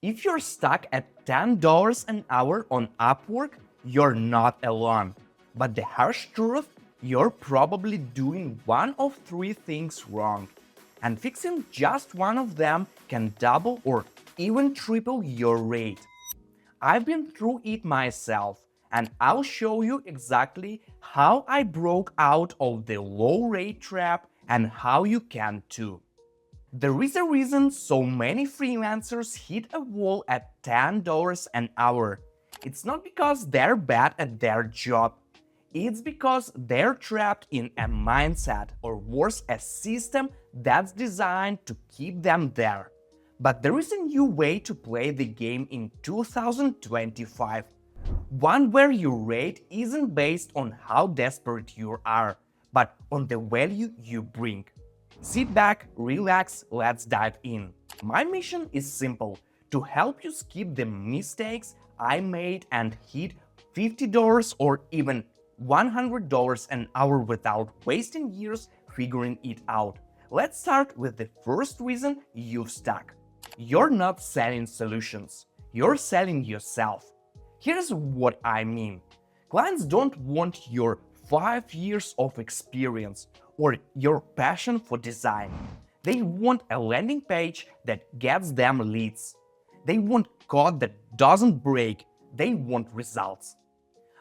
If you're stuck at $10 an hour on Upwork, you're not alone. But the harsh truth, you're probably doing one of three things wrong. And fixing just one of them can double or even triple your rate. I've been through it myself, and I'll show you exactly how I broke out of the low rate trap and how you can too. There is a reason so many freelancers hit a wall at $10 an hour. It's not because they're bad at their job. It's because they're trapped in a mindset, or worse, a system that's designed to keep them there. But there is a new way to play the game in 2025. One where your rate isn't based on how desperate you are, but on the value you bring. Sit back, relax, let's dive in. My mission is simple: to help you skip the mistakes I made and hit $50 or even $100 an hour without wasting years figuring it out. Let's start with the first reason you've stuck. You're not selling solutions, you're selling yourself. Here's what I mean. Clients don't want your 5 years of experience or your passion for design. They want a landing page that gets them leads. They want code that doesn't break. They want results.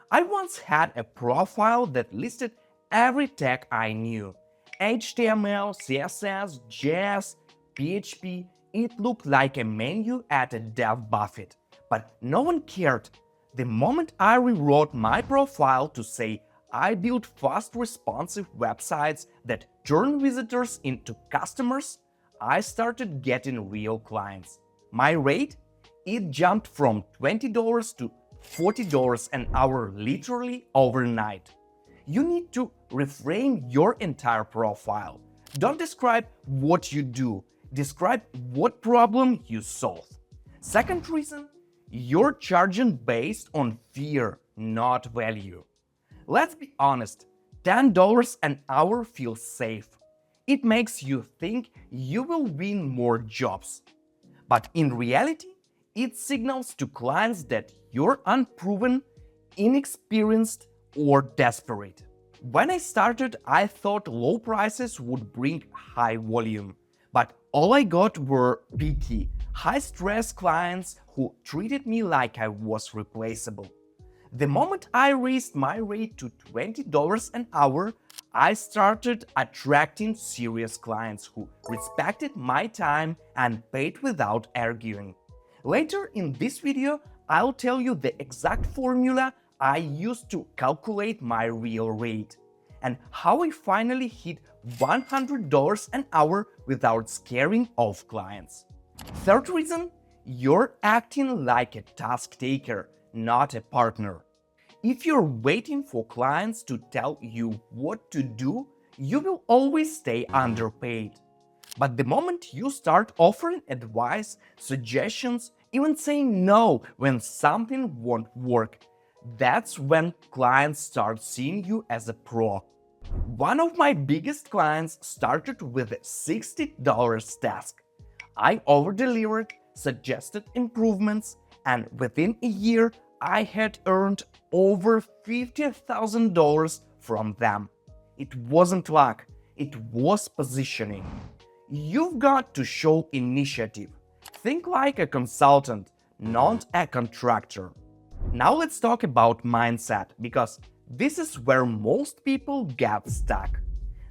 I once had a profile that listed every tech I knew: HTML, CSS, JS, PHP. It looked like a menu at a dev buffet, but no one cared. The moment I rewrote my profile to say I build fast, responsive websites that turn visitors into customers, I started getting real clients. My rate? It jumped from $20 to $40 an hour literally overnight. You need to reframe your entire profile. Don't describe what you do, describe what problem you solve. Second reason, you're charging based on fear, not value. Let's be honest, $10 an hour feels safe. It makes you think you will win more jobs. But in reality, it signals to clients that you're unproven, inexperienced, or desperate. When I started, I thought low prices would bring high volume. But all I got were PT, high-stress clients who treated me like I was replaceable. The moment I raised my rate to $20 an hour, I started attracting serious clients who respected my time and paid without arguing. Later in this video, I'll tell you the exact formula I used to calculate my real rate, and how I finally hit $100 an hour without scaring off clients. Third reason, you're acting like a task taker, not a partner. If you're waiting for clients to tell you what to do, you will always stay underpaid. But the moment you start offering advice, suggestions, even saying no when something won't work, that's when clients start seeing you as a pro. One of my biggest clients started with a $60 task. I over-delivered, suggested improvements, and within a year, I had earned over $50,000 from them. It wasn't luck, it was positioning. You've got to show initiative. Think like a consultant, not a contractor. Now let's talk about mindset, because this is where most people get stuck.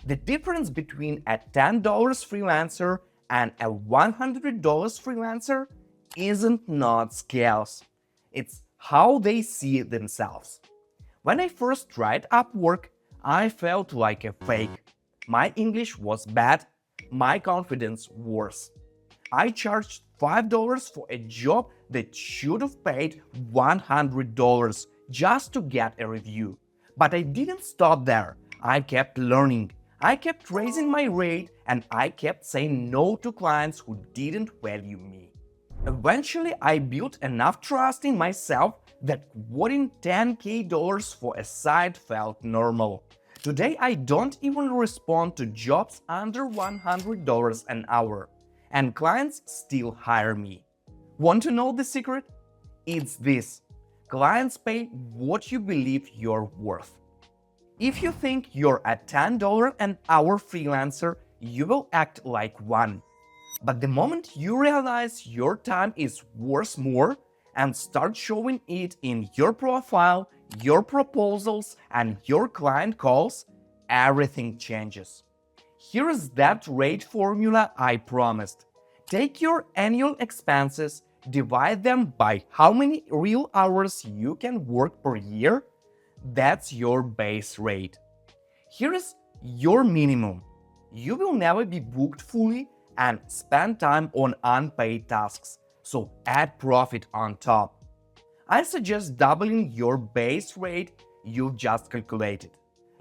The difference between a $10 freelancer and a $100 freelancer isn't not skills. It's how they see themselves. When I first tried Upwork, I felt like a fake. My English was bad, my confidence worse. I charged $5 for a job that should have paid $100 just to get a review. But I didn't stop there. I kept learning. I kept raising my rate, and I kept saying no to clients who didn't value me. Eventually, I built enough trust in myself that quoting $10K for a site felt normal. Today, I don't even respond to jobs under $100 an hour, and clients still hire me. Want to know the secret? It's this: clients pay what you believe you're worth. If you think you're a $10 an hour freelancer, you will act like one. But the moment you realize your time is worth more and start showing it in your profile, your proposals, and your client calls, everything changes. Here is that rate formula I promised. Take your annual expenses, divide them by how many real hours you can work per year. That's your base rate. Here is your minimum. You will never be booked fully and spend time on unpaid tasks, so add profit on top. I suggest doubling your base rate you've just calculated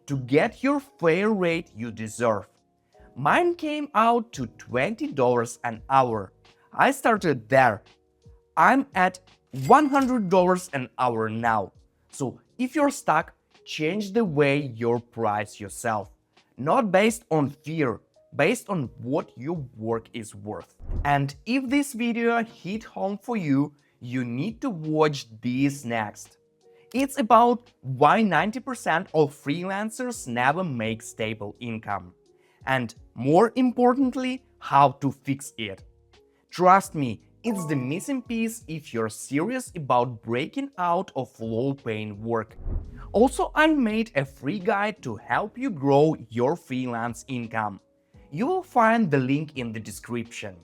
to get your fair rate you deserve. Mine came out to $20 an hour. I started there. I'm at $100 an hour now. So if you're stuck, change the way you price yourself. Not based on fear, based on what your work is worth. And if this video hit home for you, you need to watch this next. It's about why 90% of freelancers never make stable income. And more importantly, how to fix it. Trust me, it's the missing piece if you're serious about breaking out of low-paying work. Also, I made a free guide to help you grow your freelance income. You will find the link in the description.